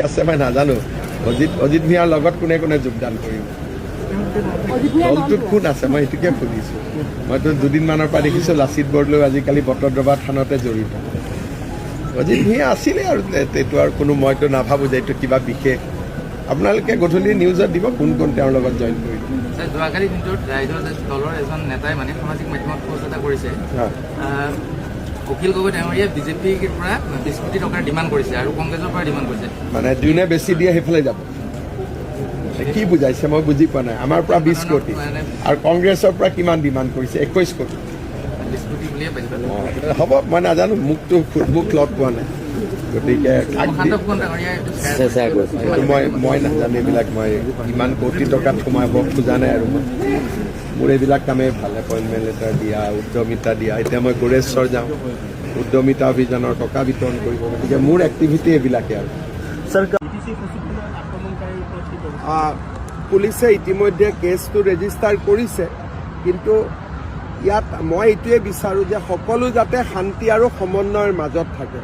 আছে মই নাজানো অজিত ভূঞাৰ লগত কোনে কোনে যোগদান কৰিব দলটোত কোন আছে মই এইটোকে সুধিছোঁ মইতো দুদিনমানৰ পৰা দেখিছোঁ লাচিত বৰদলৈ আজিকালি বটদ্ৰৱা থানতে জড়িত অজিত ভূঞা আছিলে আৰু এইটো আৰু কোনো মইতো নাভাবোঁ যে এইটো কিবা বিশেষ আপোনালোকে গধূলি নিউজত দিব কোন কোন তেওঁৰ লগত জইন কৰিব যোৱাকালি দিনটোত ৰাইজৰ দলৰ এজন নেতাই মানে সামাজিক মাধ্যমত পোষ্ট এটা কৰিছে অখিল গগৈ ডাঙৰীয়া বিজেপিৰ পৰা 20 কোটি টকাৰ ডিমাণ্ড কৰিছে আৰু কংগ্ৰেছৰ পৰা ডিমাণ্ড কৰিছে মানে যোনে বেছি দিয়ে সেইফালে যাব কি বুজাইছে মই বুজি পোৱা নাই আমাৰ পৰা 20 কোটি আৰু কংগ্ৰেছৰ পৰা কিমান ডিমাণ্ড কৰিছে 21 কোটি 20 কোটি বুলিয়ে পাইছে হ'ব মই নাজানো মোক লগ পোৱা নাই গতিকে মই নাজানো এইবিলাক মই ইমান কোটি টকাত সোমাব খোজা নাই আৰু মোৰ এইবিলাক কামেই ভাল এপইণ্টমেণ্ট লেটাৰ দিয়া উদ্যমিতা দিয়া এতিয়া মই গোৰেশ্বৰ যাওঁ উদ্যমিতা অভিযানৰ টকা বিতৰণ কৰিব গতিকে মোৰ এক্টিভিটি এইবিলাকে আৰু পুলিচে ইতিমধ্যে কেছটো ৰেজিষ্টাৰ কৰিছে কিন্তু ইয়াত মই এইটোৱে বিচাৰোঁ যে সকলো যাতে শান্তি আৰু সমন্বয়ৰ মাজত থাকে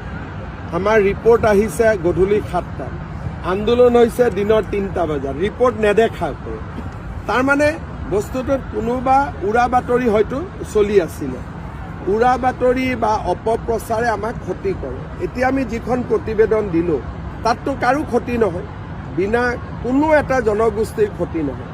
আমাৰ ৰিপৰ্ট আহিছে গধূলি 7টাত আন্দোলন হৈছে দিনৰ 3টা বজাত ৰিপৰ্ট নেদেখাকৈ তাৰমানে বস্তুটোত কোনোবা উৰা বাতৰি হয়তো চলি আছিলে উৰা বাতৰি বা অপপ্ৰচাৰে আমাক ক্ষতি কৰে এতিয়া আমি যিখন প্ৰতিবেদন দিলোঁ তাততো কাৰো ক্ষতি নহয় বিনা কোনো এটা জনগোষ্ঠীৰ ক্ষতি নহয়